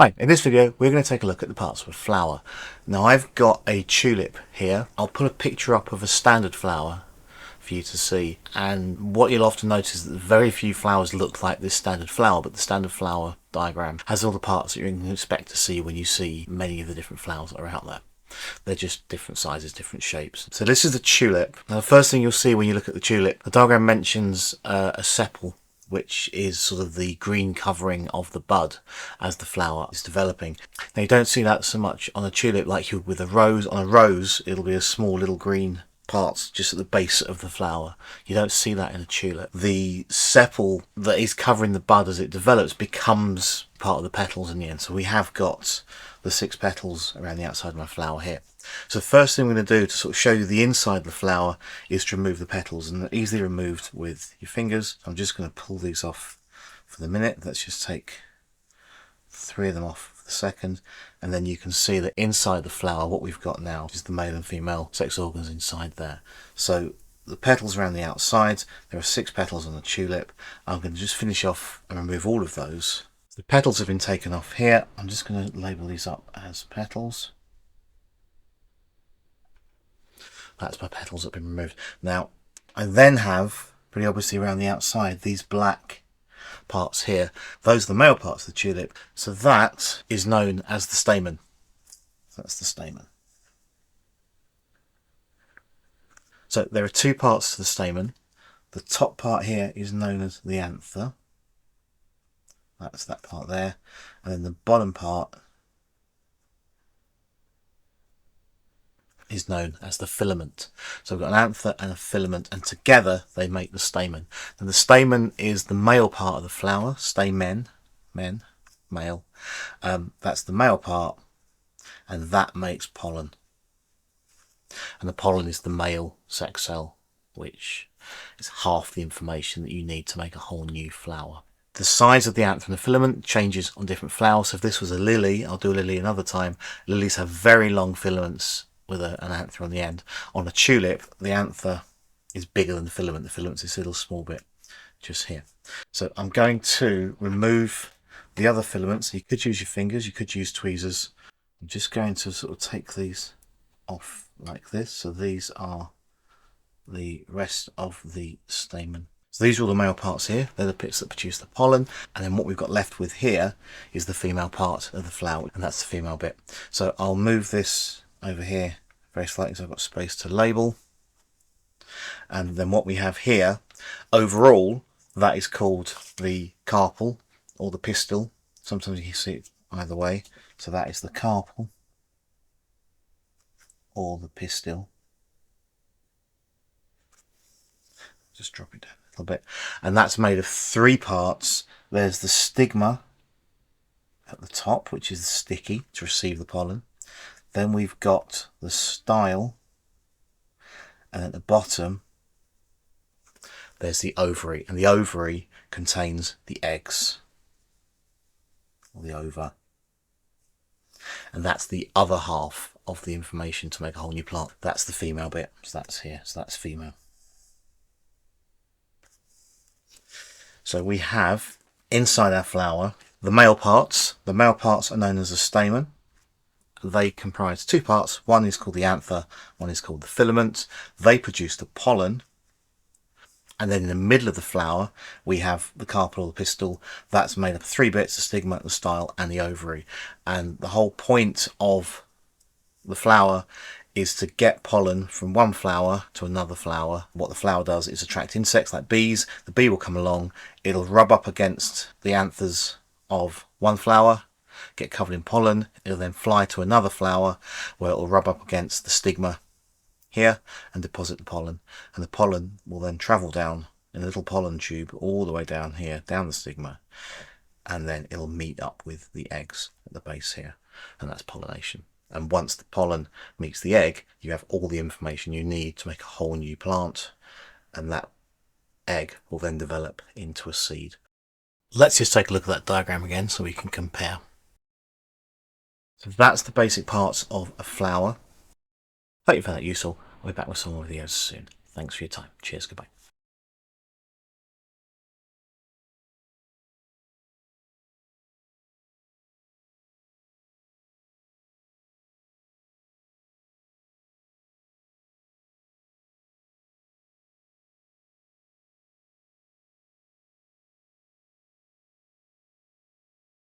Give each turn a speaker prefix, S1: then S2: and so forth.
S1: Hi, in this video we're going to take a look at the parts of a flower. Now I've got a tulip here. I'll put a picture up of a standard flower for you to see, and what you'll often notice is that very few flowers look like this standard flower, but the standard flower diagram has all the parts that you can expect to see when you see many of the different flowers that are out there. They're just different sizes, different shapes. So this is the tulip. Now the first thing you'll see when you look at the tulip, the diagram mentions a sepal, which is sort of the green covering of the bud as the flower is developing. Now you don't see that so much on a tulip like you would with a rose. On a rose it'll be a small little green parts just at the base of the flower. You don't see that in a tulip. The sepal that is covering the bud as it develops becomes part of the petals in the end. So we have got the 6 petals around the outside of my flower here. So the first thing we're going to do to sort of show you the inside of the flower is to remove the petals, and they're easily removed with your fingers. I'm just going to pull these off for the minute. Let's just take 3 of them off for the second, and then you can see that inside the flower what we've got now is the male and female sex organs inside there. So the petals around the outside, there are 6 petals on the tulip. I'm going to just finish off and remove all of those. The petals have been taken off here. I'm just going to label these up as petals. That's my petals that have been removed. Now I then have, pretty obviously around the outside, these black parts here. Those are the male parts of the tulip. So that is known as the stamen. That's the stamen. So there are 2 parts to the stamen. The top part here is known as the anther. That's that part there. And then the bottom part is known as the filament. So we've got an anther and a filament, and together they make the stamen. And the stamen is the male part of the flower. Stamen, men, male. That's the male part, and that makes pollen. And the pollen is the male sex cell, which is half the information that you need to make a whole new flower. The size of the anther and the filament changes on different flowers. So if this was a lily, I'll do a lily another time. Lilies have very long filaments with an anther on the end. On a tulip, the anther is bigger than the filament. The filament's this little small bit just here. So I'm going to remove the other filaments. You could use your fingers, you could use tweezers. I'm just going to sort of take these off like this. So these are the rest of the stamen. So these are all the male parts here. They're the bits that produce the pollen. And then what we've got left with here is the female part of the flower, and that's the female bit. So I'll move this over here very slightly so I've got space to label. And then what we have here, overall, that is called the carpel or the pistil. Sometimes you can see it either way. So that is the carpel or the pistil. Just drop it down a little bit. And that's made of 3 parts. There's the stigma at the top, which is sticky to receive the pollen. Then we've got the style, and at the bottom there's the ovary, and the ovary contains the eggs, or the ova, and that's the other half of the information to make a whole new plant. That's the female bit, so that's here, so that's female. So we have inside our flower the male parts. The male parts are known as a stamen. They comprise 2 parts. One is called the anther, one is called the filament. They produce the pollen. And then in the middle of the flower we have the carpel or the pistil. That's made up of 3 bits: the stigma, the style and the ovary. And the whole point of the flower is to get pollen from one flower to another flower. What the flower does is attract insects like bees. The bee will come along, it'll rub up against the anthers of one flower, get covered in pollen. It'll then fly to another flower where it will rub up against the stigma here and deposit the pollen, and the pollen will then travel down in a little pollen tube all the way down here, down the stigma, and then it'll meet up with the eggs at the base here, and that's pollination. And once the pollen meets the egg, you have all the information you need to make a whole new plant, and that egg will then develop into a seed. Let's just take a look at that diagram again so we can compare. So that's the basic parts of a flower. Hope you found that useful. I'll be back with some more videos soon. Thanks for your time. Cheers. Goodbye.